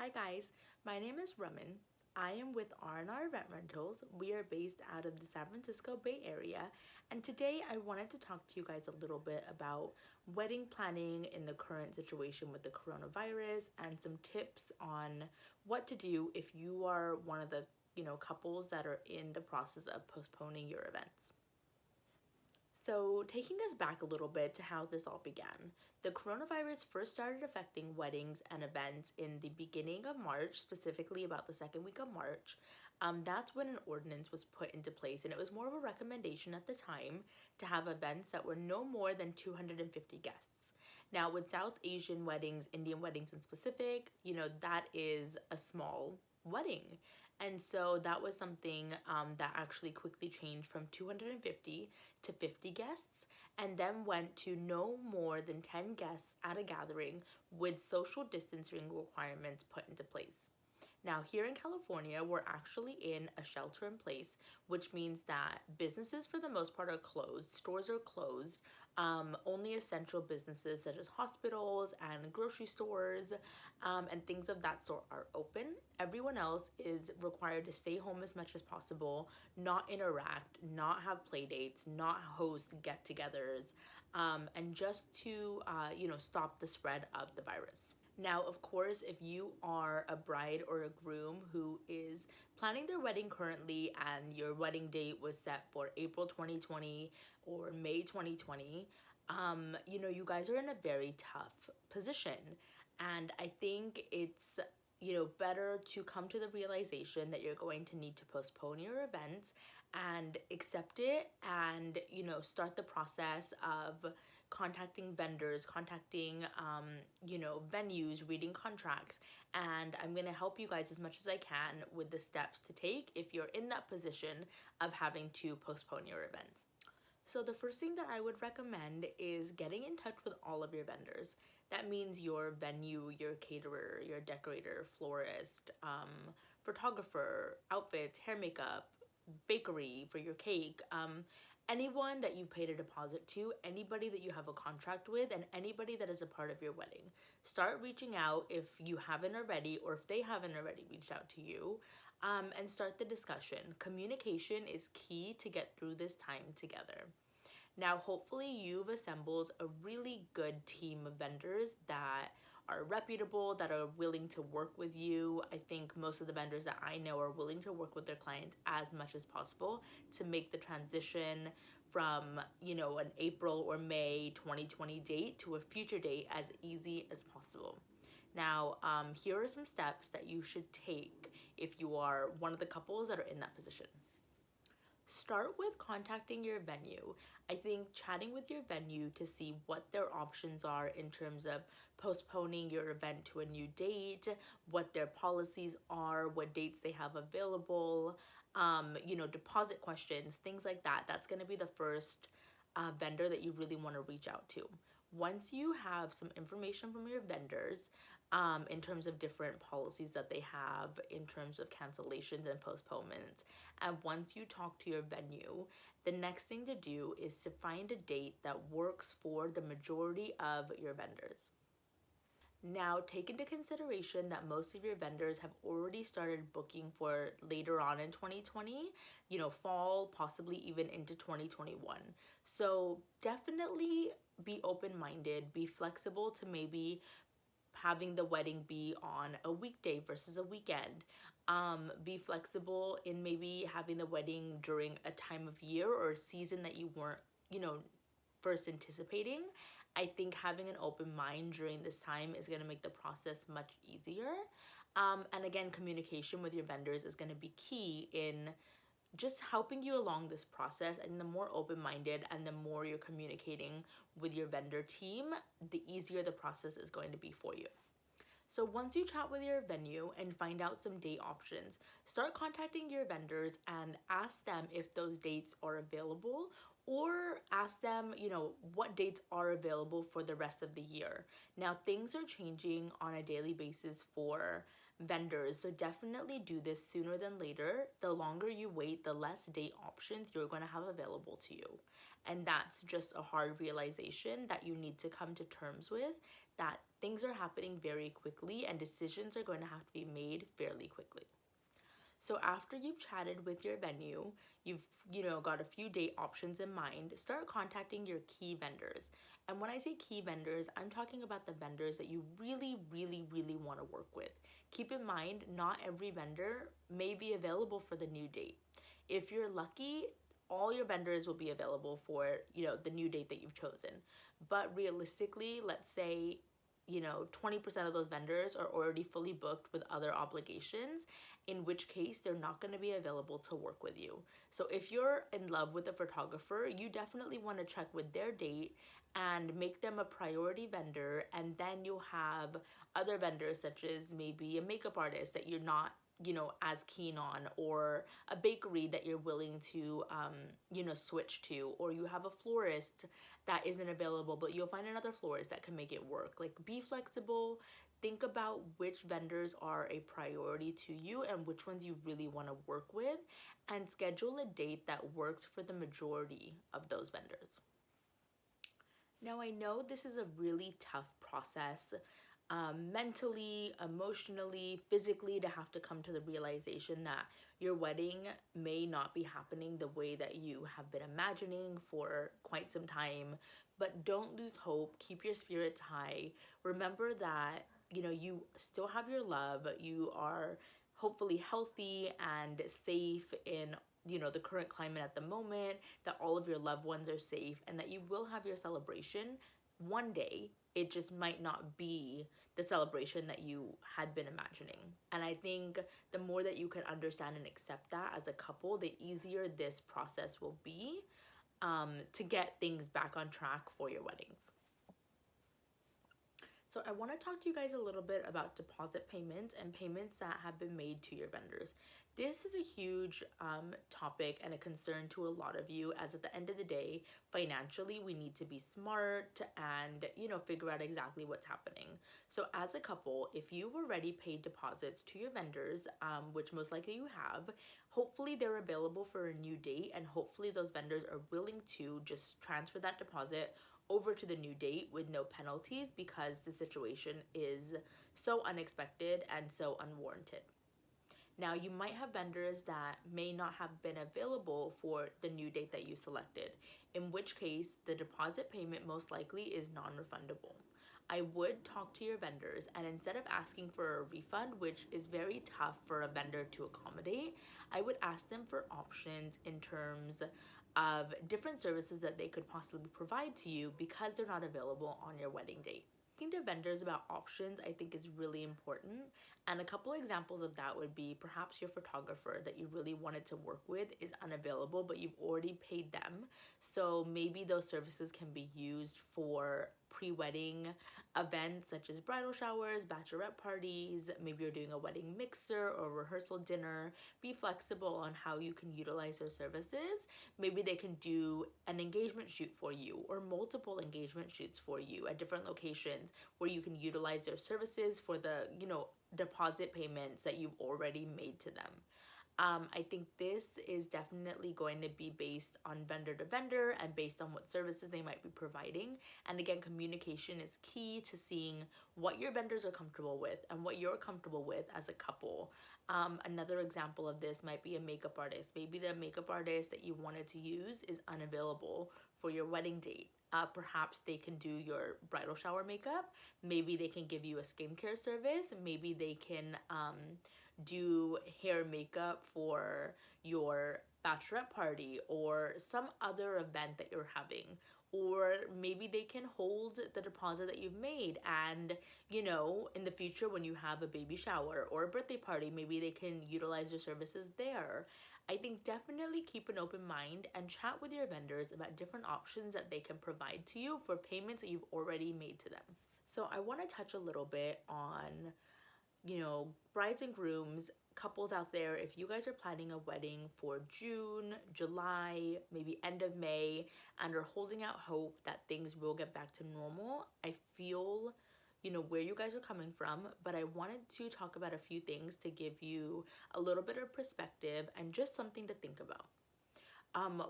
Hi guys, my name is Raman. I am with R&R Event Rentals. We are based out of the San Francisco Bay Area, and today I wanted to talk to you guys a little bit about wedding planning in the current situation with the coronavirus and some tips on what to do if you are one of the couples that are in the process of postponing your events. So, taking us back a little bit to how this all began, the coronavirus first started affecting weddings and events in the beginning of March, specifically about the second week of March. That's when an ordinance was put into place, and it was more of a recommendation at the time to have events that were no more than 250 guests. Now, with South Asian weddings, Indian weddings in specific, that is a small wedding. And so that was something that actually quickly changed from 250 to 50 guests, and then went to no more than 10 guests at a gathering with social distancing requirements put into place. Now, here in California, we're actually in a shelter in place, which means that businesses for the most part are closed, stores are closed. Only essential businesses such as hospitals and grocery stores and things of that sort are open. Everyone else is required to stay home as much as possible, not interact, not have play dates, not host get-togethers, and just to stop the spread of the virus. Now, of course, if you are a bride or a groom who is planning their wedding currently and your wedding date was set for April 2020 or May 2020, you guys are in a very tough position. And I think it's, better to come to the realization that you're going to need to postpone your events and accept it and, start the process of contacting vendors, contacting, venues, reading contracts. And I'm going to help you guys as much as I can with the steps to take if you're in that position of having to postpone your events. So the first thing that I would recommend is getting in touch with all of your vendors. That means your venue, your caterer, your decorator, florist, photographer, outfits, hair makeup, bakery for your cake, anyone that you've paid a deposit to, anybody that you have a contract with, and anybody that is a part of your wedding. Start reaching out if you haven't already, or if they haven't already reached out to you, and start the discussion. Communication is key to get through this time together. Now, hopefully you've assembled a really good team of vendors that are reputable, that are willing to work with you. I think most of the vendors that I know are willing to work with their clients as much as possible to make the transition from, an April or May 2020 date to a future date as easy as possible. Now, here are some steps that you should take if you are one of the couples that are in that position. Start with contacting your venue. I think chatting with your venue to see what their options are in terms of postponing your event to a new date, what their policies are, what dates they have available, deposit questions, things like that. That's going to be the first vendor that you really want to reach out to. Once you have some information from your vendors, in terms of different policies that they have in terms of cancellations and postponements, and once you talk to your venue, the next thing to do is to find a date that works for the majority of your vendors. Now, take into consideration that most of your vendors have already started booking for later on in 2020, fall, possibly even into 2021. So definitely be open-minded, be flexible to maybe having the wedding be on a weekday versus a weekend. Be flexible in maybe having the wedding during a time of year or a season that you weren't, first anticipating. I think having an open mind during this time is going to make the process much easier. And again, communication with your vendors is going to be key in just helping you along this process. And the more open-minded and the more you're communicating with your vendor team, the easier the process is going to be for you. So once you chat with your venue and find out some date options, start contacting your vendors and ask them if those dates are available, or ask them, what dates are available for the rest of the year. Now, things are changing on a daily basis for vendors. So definitely do this sooner than later. The longer you wait, the less date options you're going to have available to you. And that's just a hard realization that you need to come to terms with, that things are happening very quickly and decisions are going to have to be made fairly quickly. So after you've chatted with your venue, you've got a few date options in mind, start contacting your key vendors. And when I say key vendors, I'm talking about the vendors that you really, really, really want to work with. Keep in mind, not every vendor may be available for the new date. If you're lucky, all your vendors will be available for, the new date that you've chosen. But realistically, let's say 20% of those vendors are already fully booked with other obligations, in which case they're not going to be available to work with you. So if you're in love with a photographer, you definitely want to check with their date and make them a priority vendor, and then you'll have other vendors such as maybe a makeup artist that you're not as keen on, or a bakery that you're willing to switch to, or you have a florist that isn't available but you'll find another florist that can make it work. Like, be flexible, think about which vendors are a priority to you and which ones you really want to work with, and schedule a date that works for the majority of those vendors. Now, I know this is a really tough process, mentally, emotionally, physically, to have to come to the realization that your wedding may not be happening the way that you have been imagining for quite some time. But don't lose hope. Keep your spirits high. Remember that, you still have your love. You are hopefully healthy and safe in the current climate at the moment, that all of your loved ones are safe, and that you will have your celebration one day. It just might not be the celebration that you had been imagining. And I think the more that you can understand and accept that as a couple, the easier this process will be, to get things back on track for your weddings. So I want to talk to you guys a little bit about deposit payments and payments that have been made to your vendors. This is a huge topic and a concern to a lot of you, as at the end of the day, financially, we need to be smart and, figure out exactly what's happening. So as a couple, if you've already paid deposits to your vendors, which most likely you have, hopefully they're available for a new date, and hopefully those vendors are willing to just transfer that deposit over to the new date with no penalties, because the situation is so unexpected and so unwarranted. Now, you might have vendors that may not have been available for the new date that you selected, in which case the deposit payment most likely is non-refundable. I would talk to your vendors, and instead of asking for a refund, which is very tough for a vendor to accommodate, I would ask them for options in terms of different services that they could possibly provide to you because they're not available on your wedding date. Talking to vendors about options, I think, is really important. And a couple examples of that would be, perhaps your photographer that you really wanted to work with is unavailable, but you've already paid them. So maybe those services can be used for pre-wedding events such as bridal showers, bachelorette parties. Maybe you're doing a wedding mixer or rehearsal dinner. Be flexible on how you can utilize their services. Maybe they can do an engagement shoot for you, or multiple engagement shoots for you at different locations, where you can utilize their services for the, deposit payments that you've already made to them. I think this is definitely going to be based on vendor to vendor and based on what services they might be providing. And again, communication is key to seeing what your vendors are comfortable with and what you're comfortable with as a couple. Another example of this might be a makeup artist. Maybe the makeup artist that you wanted to use is unavailable for your wedding date. Perhaps they can do your bridal shower makeup. Maybe they can give you a skincare service. Maybe they can do hair makeup for your bachelorette party or some other event that you're having. Or maybe they can hold the deposit that you've made, and in the future when you have a baby shower or a birthday party, maybe they can utilize your services there. I think definitely keep an open mind and chat with your vendors about different options that they can provide to you for payments that you've already made to them. So I want to touch a little bit on, brides and grooms, couples out there. If you guys are planning a wedding for June, July, maybe end of May, and are holding out hope that things will get back to normal, I feel where you guys are coming from, but I wanted to talk about a few things to give you a little bit of perspective and just something to think about.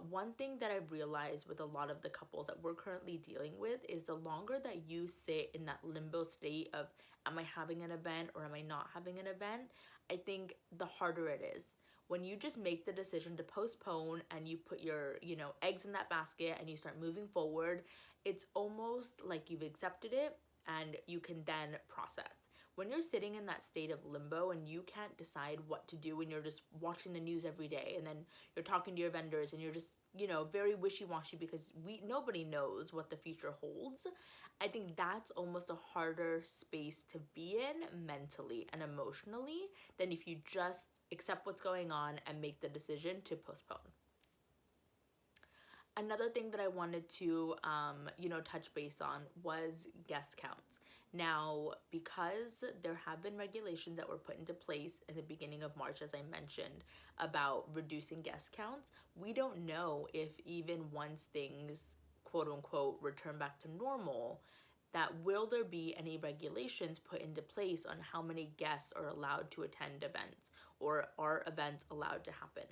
One thing that I've realized with a lot of the couples that we're currently dealing with is the longer that you sit in that limbo state of, am I having an event or am I not having an event? I think the harder it is. When you just make the decision to postpone and you put your, eggs in that basket and you start moving forward, it's almost like you've accepted it and you can then process. When you're sitting in that state of limbo and you can't decide what to do and you're just watching the news every day and then you're talking to your vendors and you're just, very wishy-washy because nobody knows what the future holds, I think that's almost a harder space to be in mentally and emotionally than if you just accept what's going on and make the decision to postpone. Another thing that I wanted to, touch base on was guest counts. Now, because there have been regulations that were put into place in the beginning of March, as I mentioned, about reducing guest counts, we don't know if even once things, quote unquote, return back to normal, that will there be any regulations put into place on how many guests are allowed to attend events, or are events allowed to happen?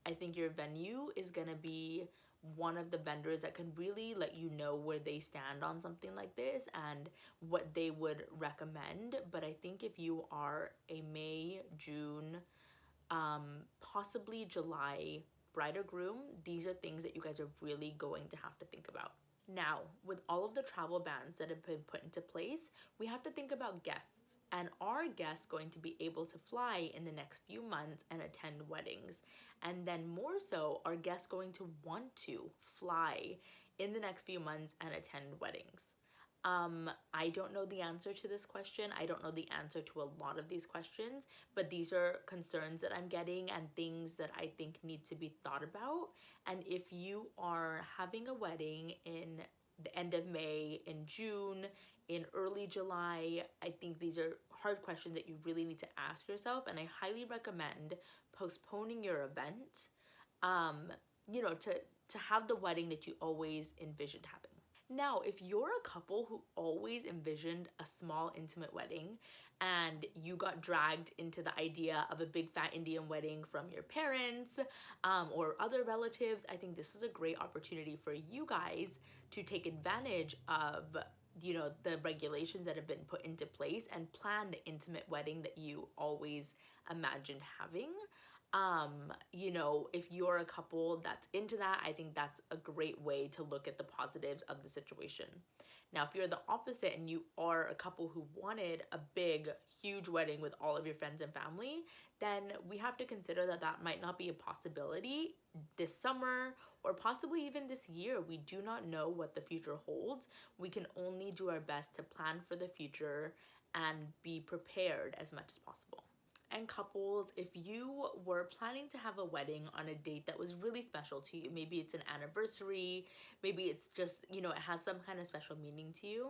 I think your venue is going to be one of the vendors that can really let you know where they stand on something like this and what they would recommend. But I think if you are a May, June, possibly July bride or groom, these are things that you guys are really going to have to think about. Now, with all of the travel bans that have been put into place, we have to think about guests. And are guests going to be able to fly in the next few months and attend weddings? And then more so, are guests going to want to fly in the next few months and attend weddings? I don't know the answer to this question. I don't know the answer to a lot of these questions, but these are concerns that I'm getting and things that I think need to be thought about. And if you are having a wedding in the end of May, in June, in early July, I think these are hard questions that you really need to ask yourself. And I highly recommend postponing your event, to have the wedding that you always envisioned having. Now, if you're a couple who always envisioned a small, intimate wedding and you got dragged into the idea of a big fat Indian wedding from your parents or other relatives, I think this is a great opportunity for you guys to take advantage of the regulations that have been put into place and plan the intimate wedding that you always imagined having. If you're a couple that's into that, I think that's a great way to look at the positives of the situation. Now, if you're the opposite and you are a couple who wanted a big, huge wedding with all of your friends and family, then we have to consider that that might not be a possibility this summer or possibly even this year. We do not know what the future holds. We can only do our best to plan for the future and be prepared as much as possible. And couples, if you were planning to have a wedding on a date that was really special to you, maybe it's an anniversary, maybe it's just, it has some kind of special meaning to you,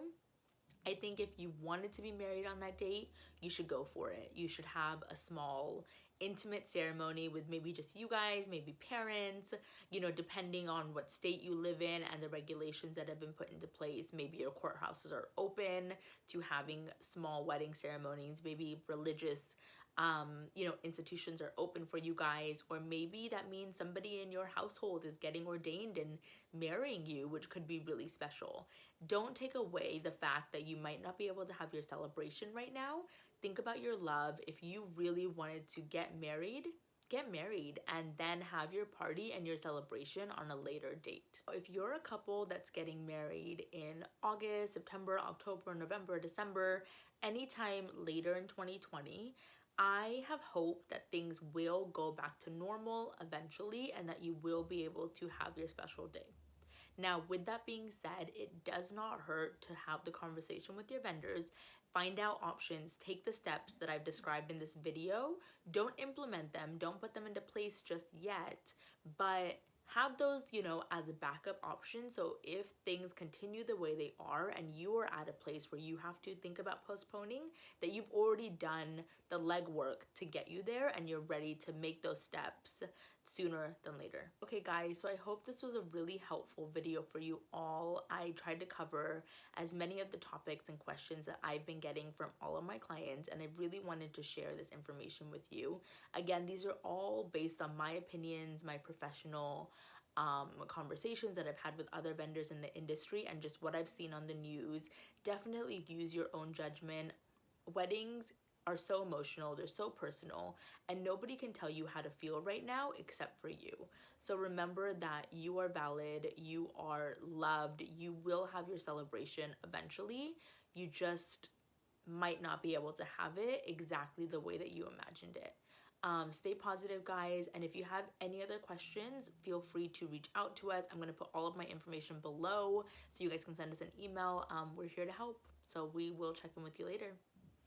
I think if you wanted to be married on that date, you should go for it. You should have a small, intimate ceremony with maybe just you guys, maybe parents, depending on what state you live in and the regulations that have been put into place. Maybe your courthouses are open to having small wedding ceremonies, maybe religious institutions are open for you guys, or maybe that means somebody in your household is getting ordained and marrying you, which could be really special. Don't take away the fact that you might not be able to have your celebration right now. Think about your love. If you really wanted to get married and then have your party and your celebration on a later date. If you're a couple that's getting married in August, September, October, November, December, anytime later in 2020, I have hope that things will go back to normal eventually and that you will be able to have your special day. Now, with that being said, it does not hurt to have the conversation with your vendors, find out options, take the steps that I've described in this video. Don't implement them, don't put them into place just yet, but have those, as a backup option. So if things continue the way they are and you are at a place where you have to think about postponing, that you've already done the legwork to get you there and you're ready to make those steps sooner than later. Okay guys, so I hope this was a really helpful video for you all. I tried to cover as many of the topics and questions that I've been getting from all of my clients, and I really wanted to share this information with you. Again, these are all based on my opinions, my professional conversations that I've had with other vendors in the industry, and just what I've seen on the news. Definitely use your own judgment. Weddings are so emotional, they're so personal, and nobody can tell you how to feel right now except for you. So remember that you are valid, you are loved, you will have your celebration eventually. You just might not be able to have it exactly the way that you imagined it. Stay positive, guys, and if you have any other questions, feel free to reach out to us. I'm going to put all of my information below so you guys can send us an email. We're here to help, so we will check in with you later.